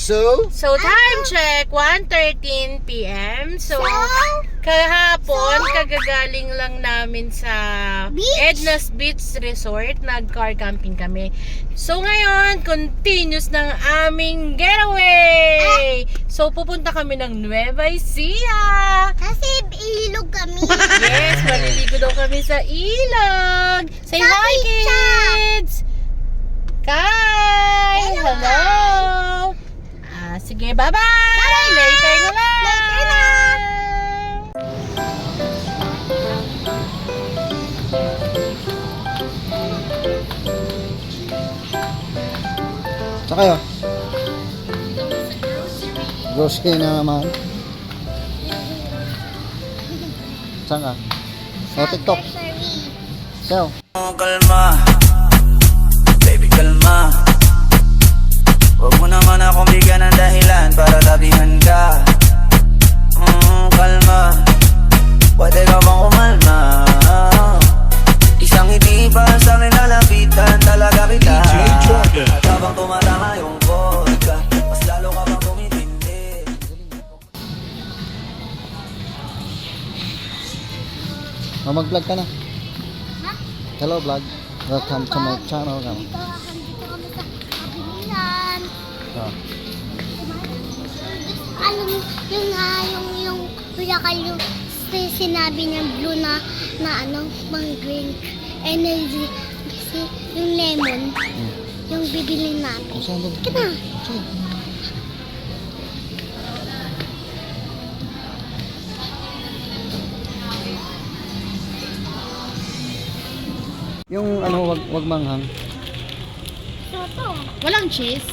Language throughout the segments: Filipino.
So time check, 1:13 p.m. So kahapon, kagagaling lang namin sa Edna's Beach Resort. Nag-car camping kami. So ngayon, continuous ng aming getaway. So pupunta kami ng Nueva Ecija. Kasi ilog kami. Yes, maliligo daw kami sa ilog. Say hi, kids! Kai! Hello! Sige, bye-bye! Later na lang! Later na! Saan kayo? Grocery na naman. Saan ka? Sa TikTok. Sayo. Kalma, baby kalma. Huwag mo naman akong bigyan ng dahilan para tabihan ka. Kalma, pwede ka bang kumalma? Isang hindi pa sa akin lalapitan talaga kita. At habang tumatama yung vodka, mas lalo ka bang tumitindi. Mag-vlog ka na. Hello vlog. Welcome to my channel. Dito kami sa Kabililan. Alam mo, yung pinakal yung sinabi niya blue na pang drink. Energy. Kasi yung lemon, yung bibilin natin. Saan ba? Kita. Yung wag manghang. Soto. Walang cheese.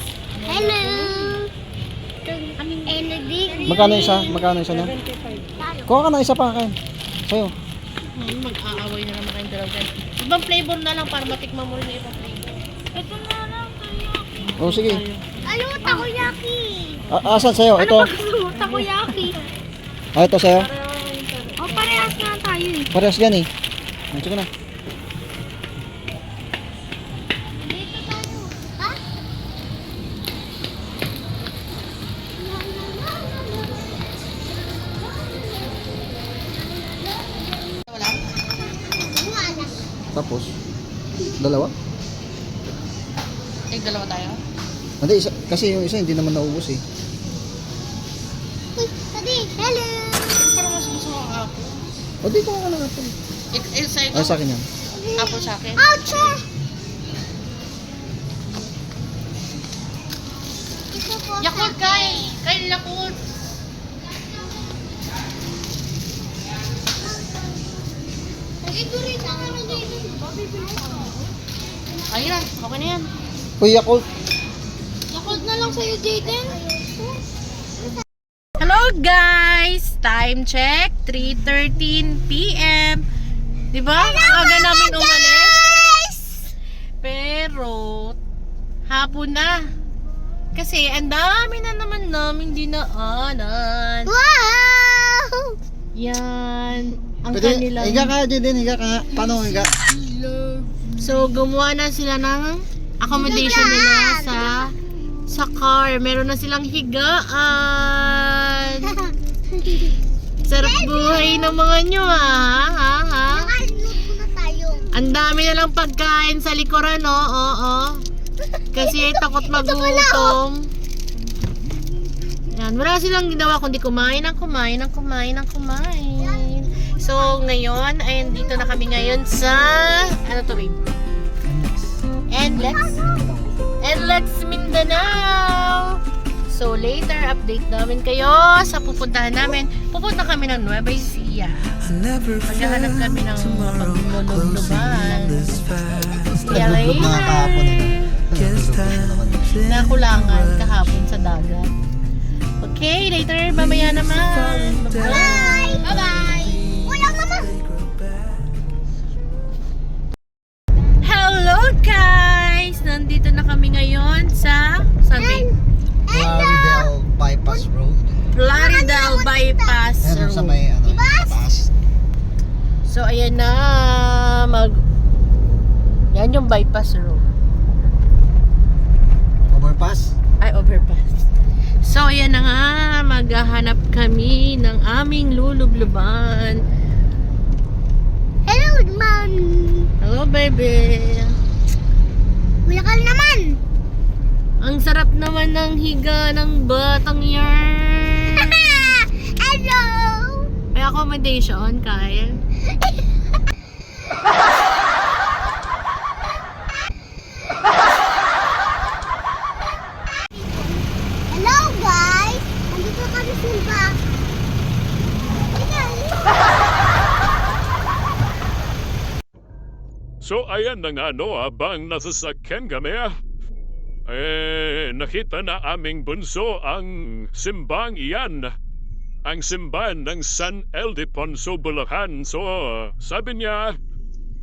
Hello. Energy. Magkano isa? Magkano isa niya? Kuha ka na isa pa kain. Sayo. Mag-aaway na naman kayong dalawa. Ibang flavor na lang para matikman mo rin yung ibang flavor. Ito na lang takoyaki. Oh sige. Ano takoyaki? Asan sayo? Ito. Takoyaki. Ito sayo. O parehas nga tayo eh. Parehas yan eh. Sige na. Dito tayo. Ha? Tapos dalawa? Dalawa tayo? Hindi isa, kasi yung isa hindi naman naubos eh. Uy, tadi. Hello. Parang mas gusto ko ang apple. O dito ka na apple. Sa ito, Ay sa akin yan. apple sa akin. Ouch! Ito po. Yakult kay! Kay Yakult! Ito rin ang ano dito. Ayun na, okay na yan. Kuya Colt. Yakult na lang sa'yo, Jaden. Hello guys! Time check, 3:13 p.m. Diba? Ang aga namin umalis. Pero, hapon na. Kasi, ang dami na naman namin dinaanan. Wow! Yan. Ang Pwede, kanilang... higa ka din, higa ka. Paano higa? So, gumawa na sila ng accommodation nila sa car. Meron na silang higaan. Sarap buhay ng mga nyo, ha? Nakaluto na tayo. Ang dami na lang pagkain sa likuran, oo. Kasi takot magutom. Yan, wala silang ginawa kundi kumain. So, ngayon, ay dito na kami ngayon sa, ano to, babe? Endlex Mindanao. So, later, update namin kayo sa pupuntahan namin. Pupunta kami ng Nueva Ecija. Maghahanap kami ng paglulubluban. Yay! Naglublog na kahapon Nakulangan kahapon sa dagat. Okay, later, mamaya naman. Bye! Bye-bye! Walang naman. Hello guys! Nandito na kami ngayon sa Sunday. Plaridel Bypass Road. Plaridel Bypass Meron sa Road. may taas. So ayan na yan yung bypass road. Overpass. Ay, overpass. naghahanap kami ng aming lulubluban. Hello, Mommy. Hello, baby. Mulakal naman. Ang sarap naman ng higa ng batang yan. Hello. May accommodation, Kyle. Hello, guys. Nandito kami simba. So ayan na nga no, habang nasasakyan kami, nakita na aming bunso ang simbang iyan. Ang simbahan ng San Ildefonso, Bulacan. So sabi niya,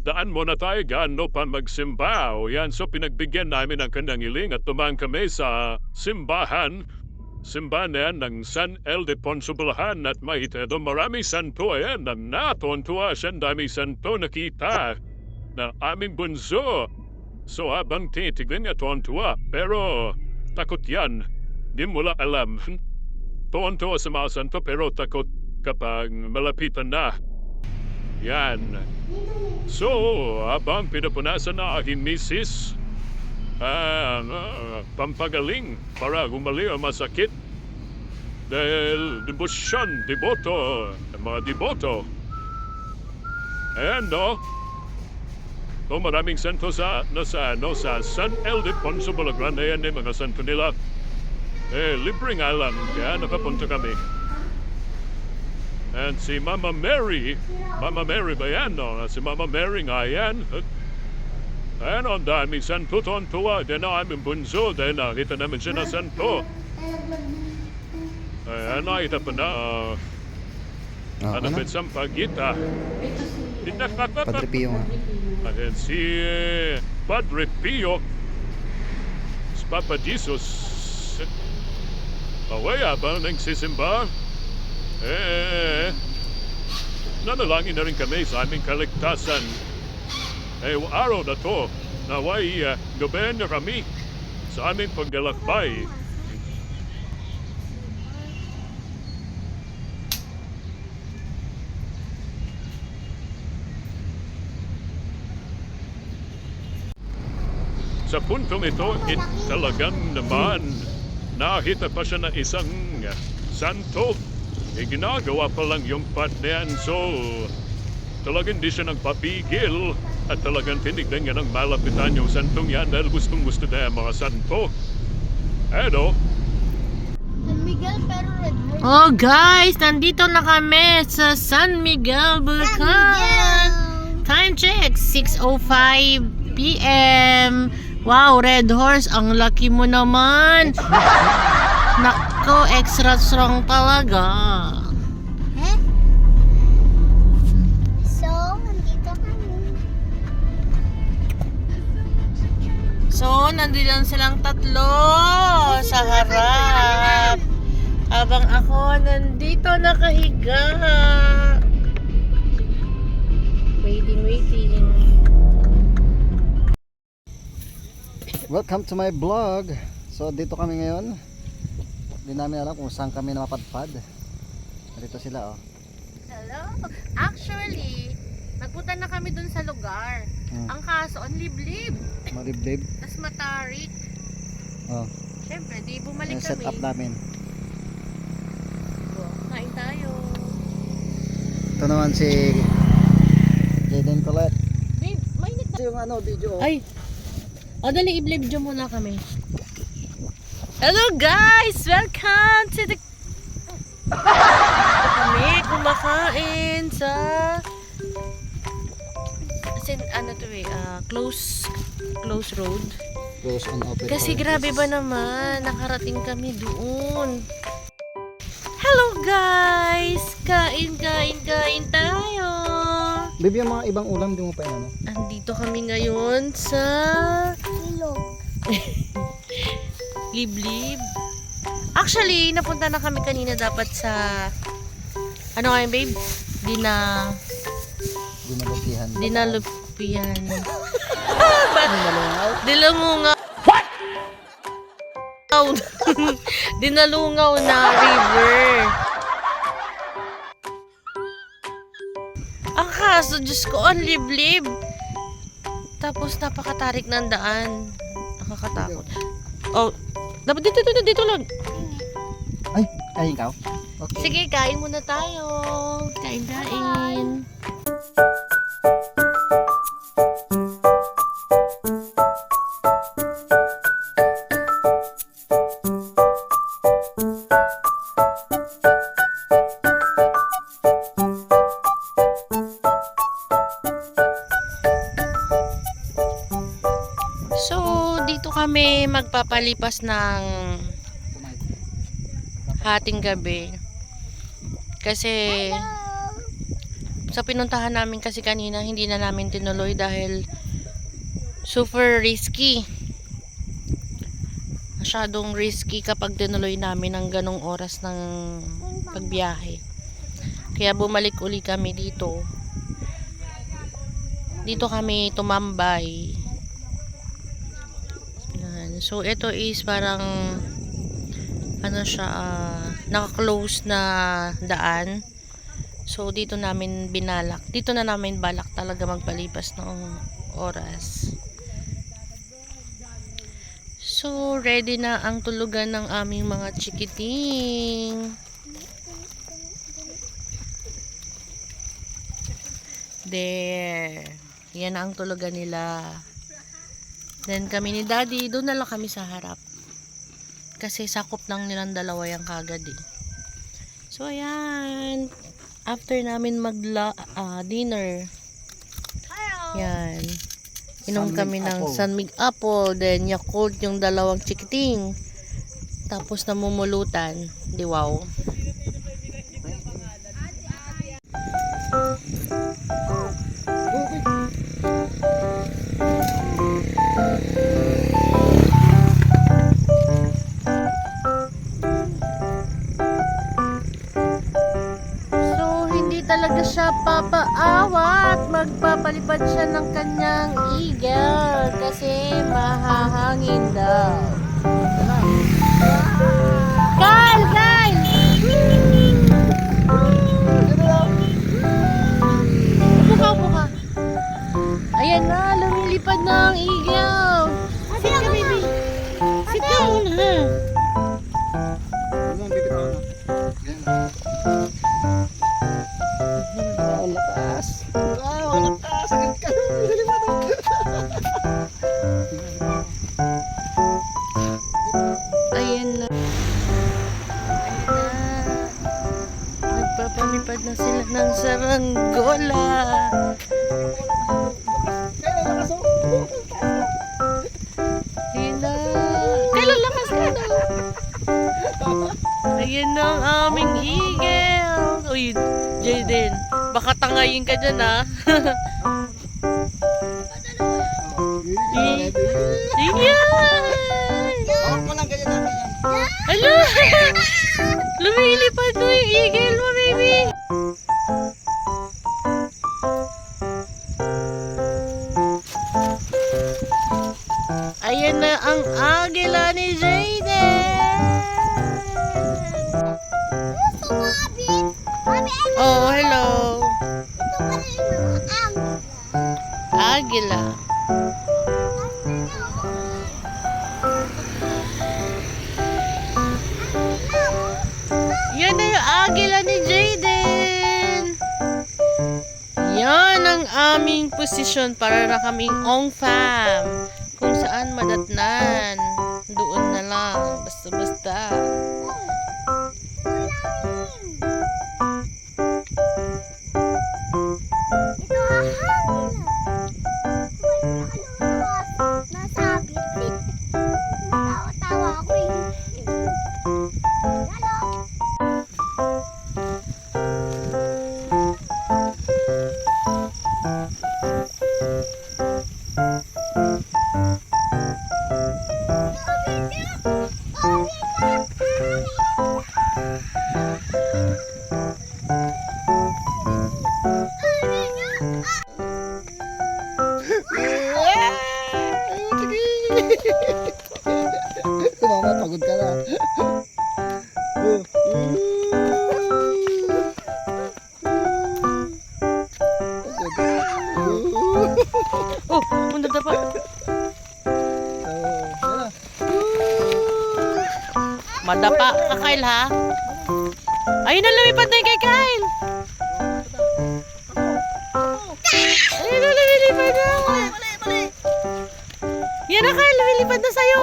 daan muna tayo gaano pa magsimba. O yan, so pinagbigyan namin ang kanyang hiling at tumaan kami sa simbahan. Simbahan na yan ng San Ildefonso, Bulacan at makita doon maraming santo. Ayan, na natuntua siya, dami santo nakita na aming bunso. So habang tinitignan niya tuwan-tuwa, pero takot yan. Di mo lang alam. Tuwan-tuwa sa mga santo pero takot kapag malapitan na. Yan. So habang pinapunasan na aking misis, pampagaling para gumali ang masakit. Dahil debosyon, deboto, mga deboto. Ayan no. So maraming santo sa San Ildefonso, Bulacan. Ayan yung mga santo nila. Libre nga lang, kaya nakapunta kami. And si Mama Mary ba yan, no? Si Mama Mary nga yan. Ayan, ang dami santo, tuwa. Then na aming bunso, then nakita namin siya na santo. Ayan, nakita pa na, ano ba isang pagita. Padre Pio nga. Ayan si Padre Pio, si Papa Jesus. Awaya ba nagsisimba? Nanalangin na rin kami sa aming kaligtasan. Araw na to, naway gabayan na kami sa aming paglalakbay. Sa puntong ito, talagang naman nakita pa siya na isang santo. Ginagawa pa lang yung part na yan. So, talagang di siya nagpapigil at talagang tinignan niya ng malapitan yung santong yan dahil gustong-gusto na yung mga santo. Ano? San Miguel pero red horse. Oh guys, nandito na kami sa San Miguel, Bulacan. Time check, 6:05 p.m. Wow, Red Horse, ang laki mo naman. Nako, extra strong talaga. So, nandito kami. So, nandito lang silang tatlo sa harap. Habang ako nandito nakahiga. Waiting. Welcome to my vlog. So dito kami ngayon. Hindi namin alam kung saan kami napadpad. Dito sila oh. Hello? Actually, nagpunta na kami dun sa lugar. Ang kaso, ang liblib. Maliblib. Tas matarik. Oh. Siyempre, di bumalik Yung kami. set up namin. Kain tayo. Ito naman si Jaden Colette. Babe, mainit na. Ito yung video. Ay! O, dali, i-blib dyan muna kami. Hello guys! Welcome to the... kami kumakain sa... close road. Close on open. Kasi grabe ba naman, nakarating kami doon. Hello guys! Kain tayo! Baby, yung mga ibang ulam, di mo pa yan, ano? Andito kami ngayon sa Ilog. Liblib. Actually, napunta na kami kanina dapat sa ano nga yun, babe? Dinalupihan. Dilamunga. What? Dinalungaw na river. Ang kaso, Diyos ko, ang liblib. Tapos napakatarik ng daan. Nakakatakot. Oh, dapat dito lang. Ay, ikaw? Okay. Sige, kain muna tayo. Kain. So, dito kami magpapalipas ng hating gabi. Kasi sa pinuntahan namin kasi kanina, hindi na namin tinuloy dahil super risky. Masyadong risky kapag tinuloy namin ang ganong oras ng pagbiyahe. Kaya bumalik uli kami dito. Dito kami tumambay. Yan. So ito is parang ano siya, naka-close na daan. So dito na namin balak talaga magpalipas ng oras. So ready na ang tulugan ng aming mga chikiting. There. Yan ang tulugan nila. Then kami ni Daddy, doon na lang kami sa harap. Kasi sakop lang nilang dalawa yung kagad eh. So ayan. After namin dinner. Yan. Inom kami ng Sunmig Apple. Then Yakult yung dalawang chikiting. Tapos namumulutan. Di wow. Talaga siya papaawat, magpapalipad siya ng kanyang eagle kasi mahahangin daw. Kyle! Buka. Ayan na, lumilipad na ang eagle. Sit ka, baby. Sit down, ha? Ayan na. Nagpapalipad na sila ng saranggola. Ayan na. Kailan lakas ka na? Ayan na ang aming eagle. Uy, Jaden. Baka tangayin ka dyan, ha? Hala! Lumilipad mo yung eagle mo, baby! Ayan na ang agila ni Jaden! Oh, hello! Agila. Yan na yung agila ni Jaden. Yan ang aming posisyon para na kaming ong fam. Kung saan madatnan, doon na lang. Basta-basta. Mamaya pagod ka na. Oh, muna pa. Madapa ka, Kyle, ha? Ayun na, lumipad na yung kay Kyle. Ayun na, lumilipad na. Yan na, Kyle, lumilipad na sa'yo.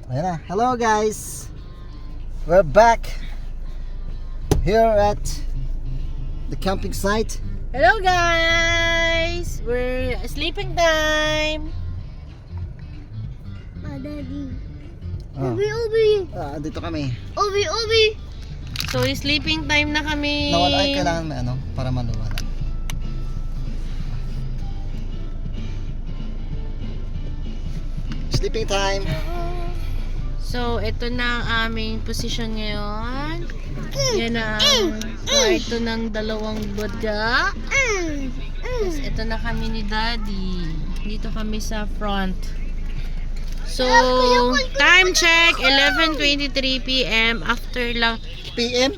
Ayan na. Hello guys. We're back here at the camping site. Hello, guys. We're sleeping time. Daddy. Oh. Ubi. Dito kami. Ubi. So, sleeping time na kami. Nawala ay kailangan may ano para maluwala. Sleeping time. So, ito na ang aming position ngayon. Yan na ang kwarto ng dalawang bodga. Tapos, ito na kami ni Daddy. Dito kami sa front. So, time check, 11:23 p.m. After lang. PM?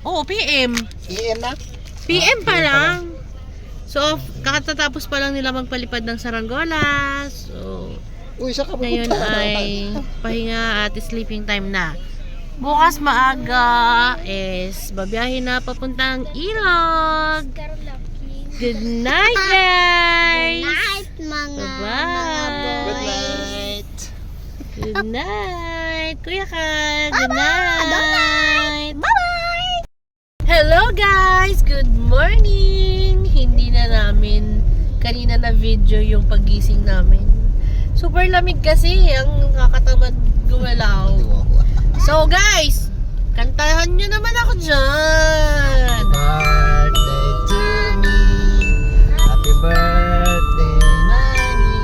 Oh, PM. EM na? PM pa lang. So, kakatapos pa lang nila magpalipad ng saranggola. So, Uy, siya ka ngayon ay pahinga at sleeping time na. Bukas maaga is babiyahin na papuntang Ilog. Good night, guys! Night, mga Bye-bye. Good boys. night. Good night! Kuya ka! Good night! Bye-bye! Hello, guys! Good morning! Hindi na namin kanina na video yung pagising namin. Super lamig kasi, ang kakatamad gumalaw. So guys, kantahan nyo naman ako dyan. Birthday to me. Happy birthday, mommy.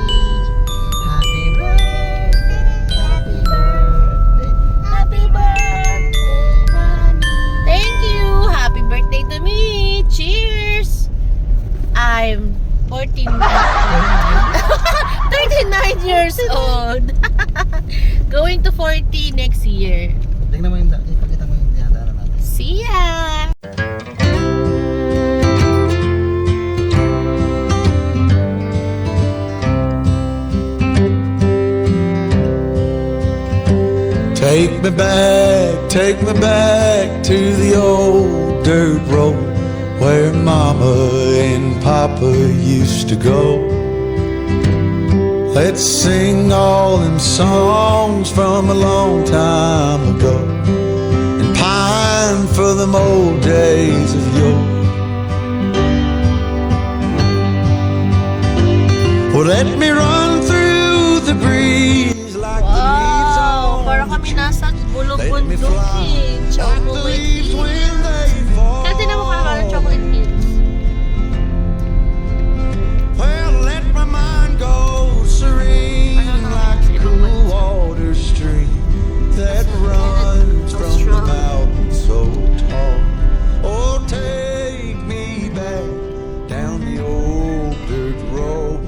Happy birthday. Happy birthday. Happy birthday, mommy. Thank you. Happy birthday to me. Cheers. I'm 39 years old. Going to 40 next year. Tingnan mo yung ipakita mo yung dinadaanan natin. See ya! Take me back to the old dirt road where Mama and Papa used to go. Let's sing all them songs from a long time ago and pine for them old days of yore. Well, let me run through the breeze like the leaves Wow! on Para kami nasa bulong Let me bundok fly eh. like the Chocolate leaves hills. when they fall. Kaya tinan mo ka naman ng chocolate hills. Well, let my mind go serene like a cool water stream that runs from the mountain so tall. Oh, take me back down the old dirt road.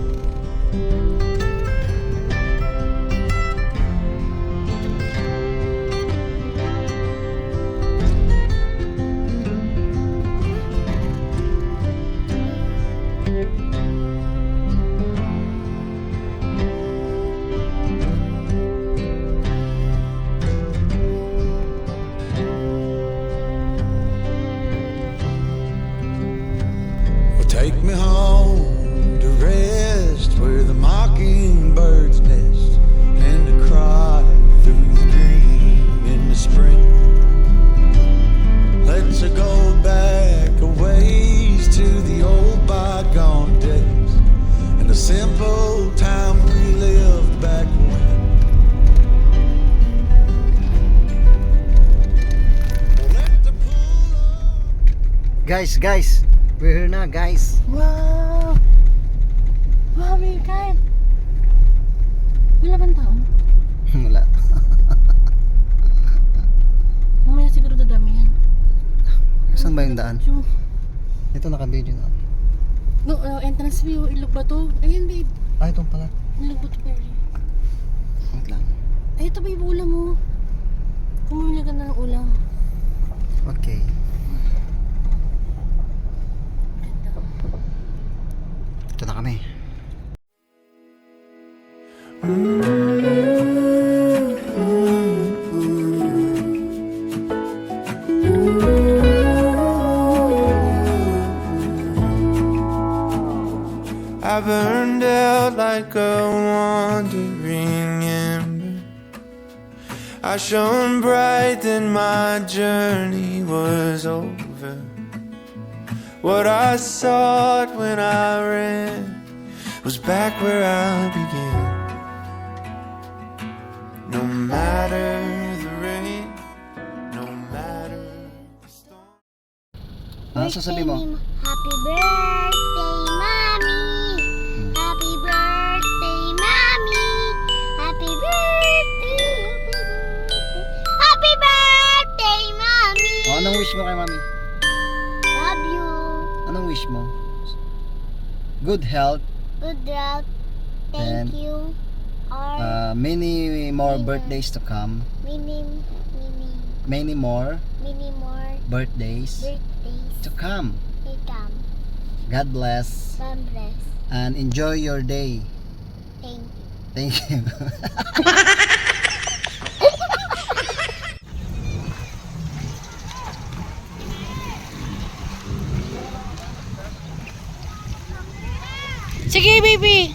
Well, take me home to rest where the mockingbirds nest and to cry through the green in the spring. Let's go back a ways to the old bygone days and the simple time we lived back when. Well, let the pull Guys, we're here na guys. Wow! Wow, may kain. Wala bang tao? Wala. Mamaya siguro dadami yan. Saan ba yung daan? So, Ito naka-video na. No, entrance view, ilog ba to? Ayun babe, Ay, itong pala. ilog ba to babe? Wait lang. Ay, ito ba yung ulam mo? Kumumili ka na ng ulam. Okay. Ito na kami. I burned out like a wandering ember. I shone bright, then my journey was over. What I sought when I ran was back where I began. No matter the rain, no matter the storm. Ano sasabihin mo? Happy birthday, Mommy! Happy birthday, Mommy! Happy birthday! Happy birthday, Mommy! Oh, anong wish mo kay mami? Love you. Anong wish mo? Good health. Good luck. And, Thank you. Or many more birthdays to come. many Many more more birthdays birthdays to come. to come. God bless God bless. and enjoy your day. Thank you. Thank you. Sige baby!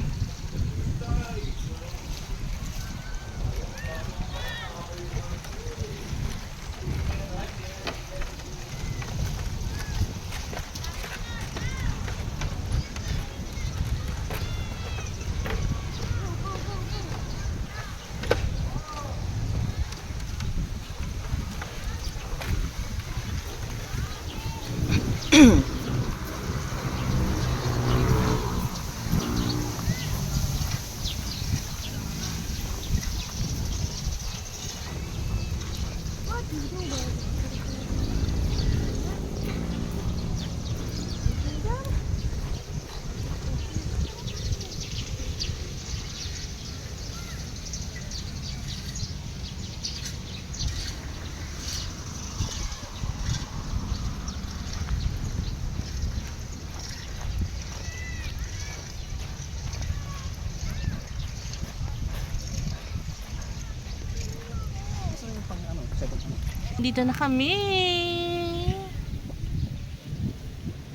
Dito na kami.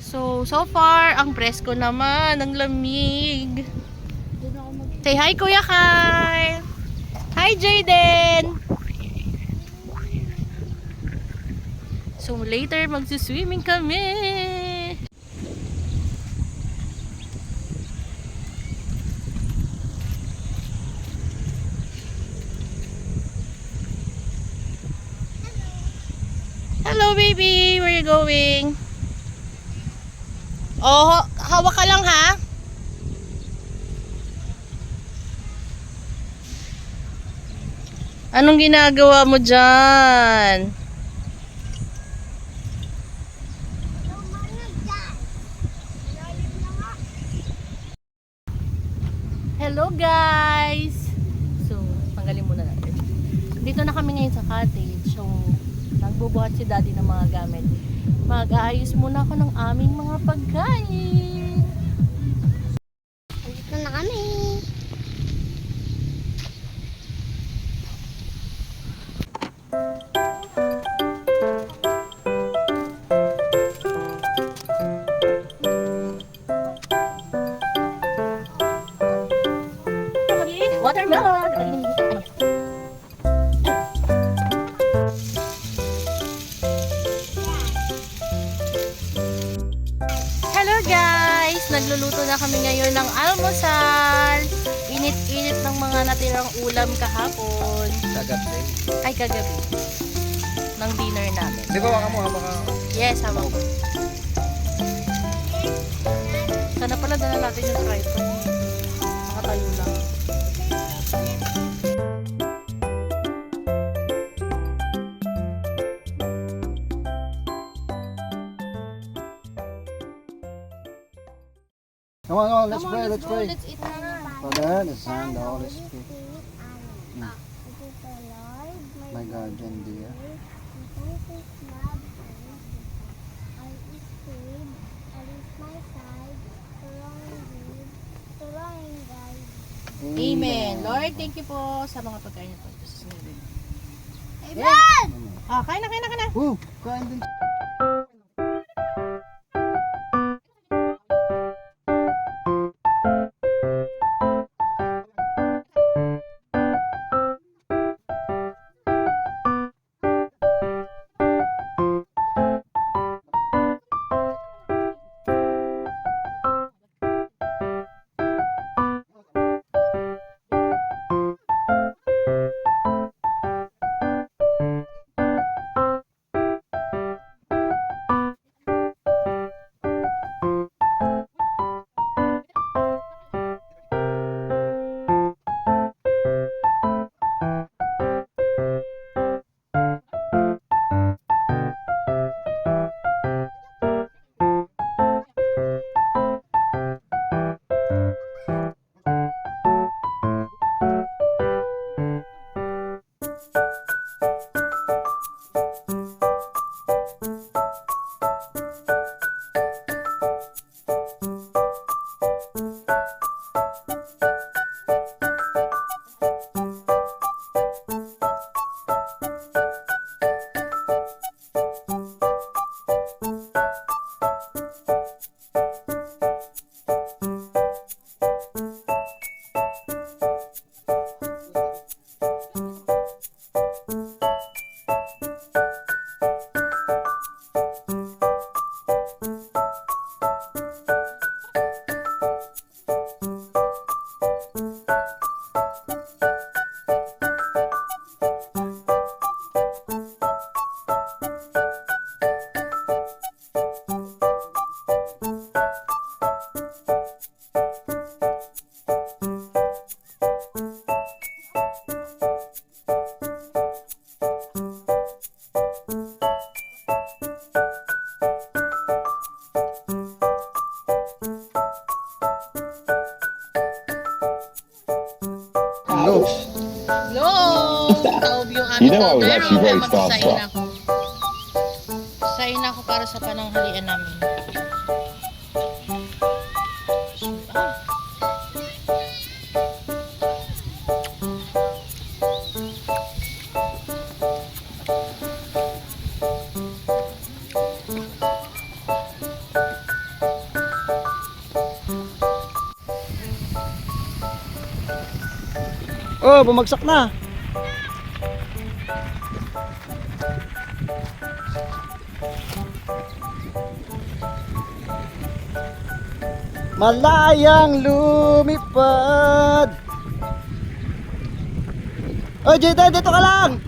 So far, ang presko naman, ang lamig. Say hi, Kuya Kyle! Hi, Jayden! So later, magsuswimming kami. Hello, baby! Where you going? Oh, hawak ka lang ha? Anong ginagawa mo dyan? Hello guys! So, tanggalin muna natin. Dito na kami ngayon sa cottage. So, nagbubuhat si daddy ng mga gamit. Mag-aayos muna ako ng aming mga pagkain. Dito na kami. Watermelon! Hello guys! Nagluluto na kami ngayon ng almusal. Init-init ng mga natirang ulam kahapon. Kagabi. Ay, kagabi. Ng dinner namin. Di ba waka mo baka Yes, hawak ko. Sana pala dala natin yung tripod. Nakatayo lang. Come on, let's Come pray, on, let's pray. Let's eat na. Father, the Son, the Holy Spirit. Amen. It is the Lord, My guardian dear. Because his love all is paid, all is my side, surrounding guide. Amen. Lord, thank you po sa mga pagkain nito. Amen! Ah, kain na, kain na, kain na. Woo! Kain din. Hello. Hello! Taob yung aming You know I was kaldero, actually very kaya magsasain starstruck. ako. Sain ako para sa pananghalian namin. Ah. Oh, bumagsak na. Malayang lumipad. Oh, Jayden, dito ka lang.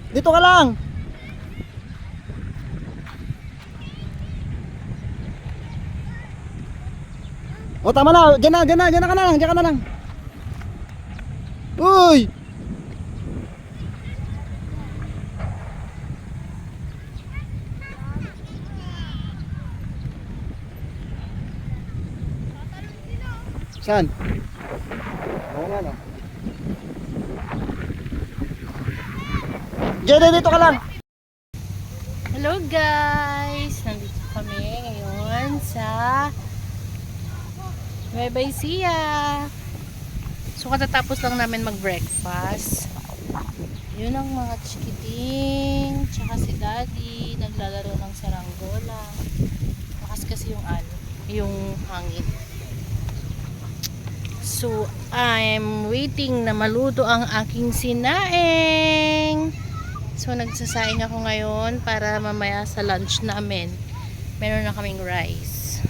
Dito ka lang. O tama na, dyan ka na lang. Uy! Saan? Oo nga no. Dyan, dito ka lang. Hello guys! Nandito kami ngayon sa Nueva Ecija. So katatapos lang namin mag-breakfast. Yun ang mga chikiting, tsaka si Daddy naglalaro ng saranggola. Lakas kasi yung hangin. So I'm waiting na maluto ang aking sinaing. So nagsasaing ako ngayon para mamaya sa lunch namin meron na kaming rice.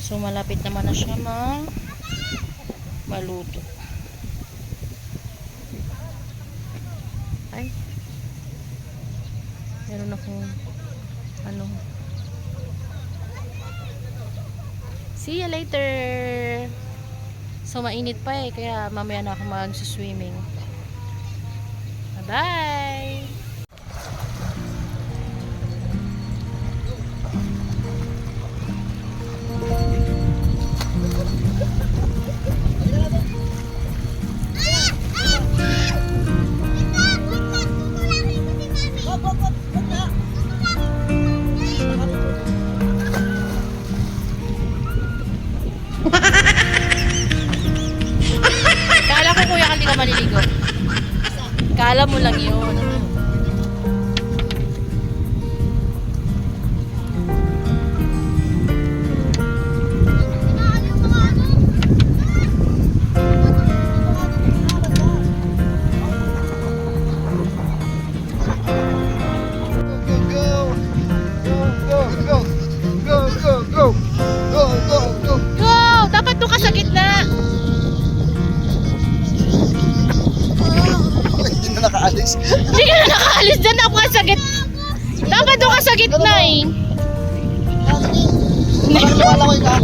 So malapit naman na siya maluto. Ay. Meron akong See you later. So mainit pa kaya mamaya na ako mag-swimming. Bye. Kala mo lang yun. Go! Dapat doon ka sa gitna. Hindi na nakaalis. Hindi ka na nakaalis dyan. Dapat ka sa gitna. Dapat doon ka sa gitna eh. Parang lumalaway ka.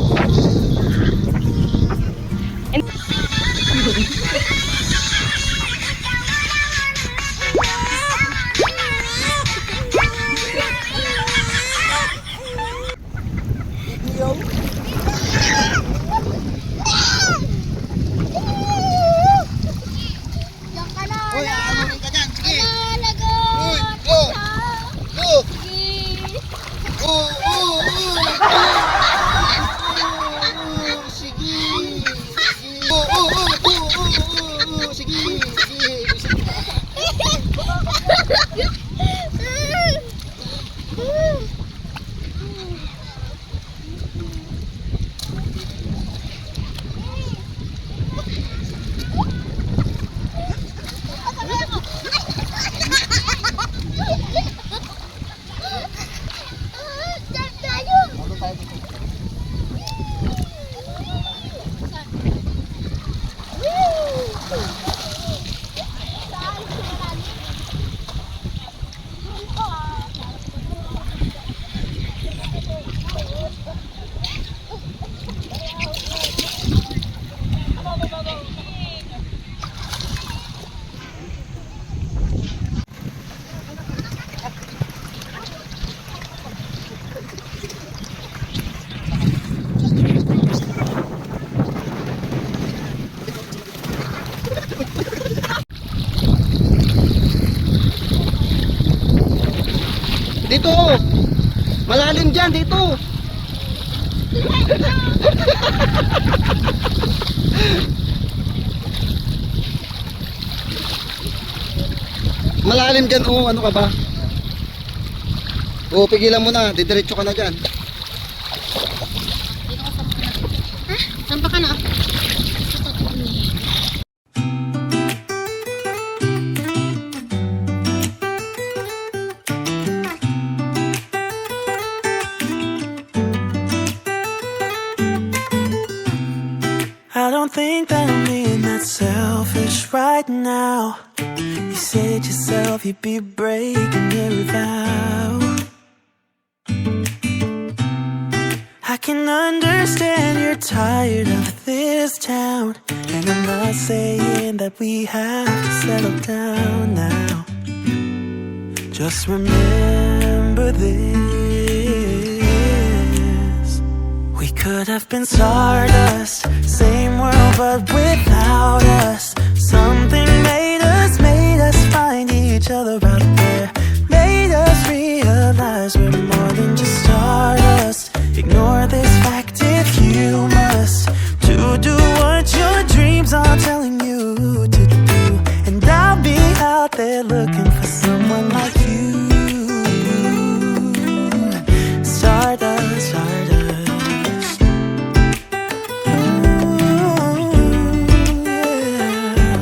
Diyan ka na. Uy, ano ka dyan? Sige. Lago. Uy, go. Go. Sige. Diyan tayo. Dito. Malalim dyan, dito. Malalim dyan, oh. Ano ka ba? Oh, pigilan mo na. Didiretso ka na dyan. Saan pa ka na? I don't think that I'm being that selfish right now. You said yourself you'd be breaking every vow. I can understand you're tired of this town, and I'm not saying that we have to settle down now. Just remember this: we could have been stardust, same world but without us. Something made us find each other out there, made us realize we're more than just stardust. Ignore this fact if you must, to do what your dreams are telling you to do. And I'll be out there looking for someone like you. Stardust, stardust. Ooh, yeah.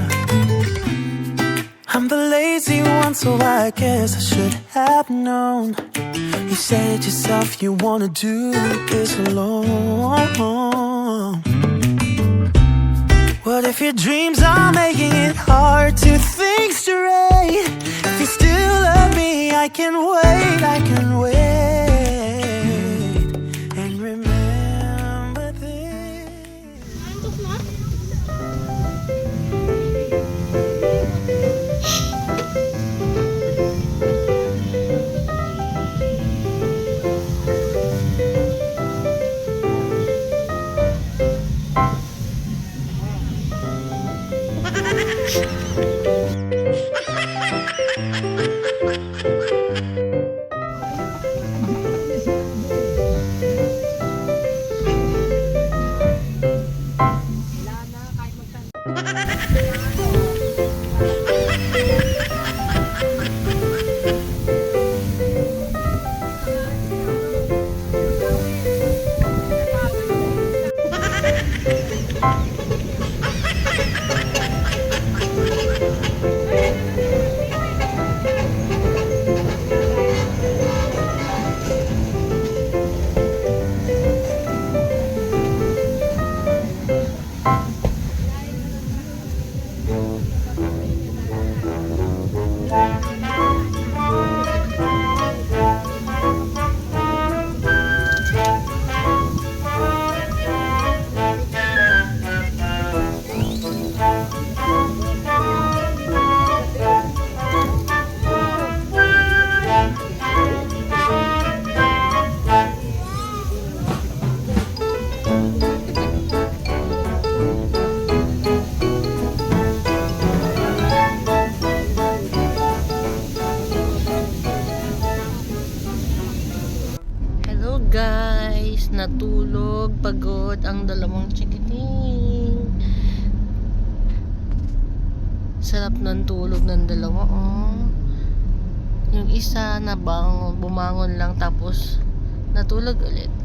I'm the lazy one, so I guess I should have known. You said yourself you wanna do this alone. What if your dreams are making it hard to think straight? If you still love me, I can wait, I can wait. And remember this. pagod ang dalawang chikiting. Sarap ng tulog ng dalawa, oh. Yung isa bumangon lang tapos natulog ulit.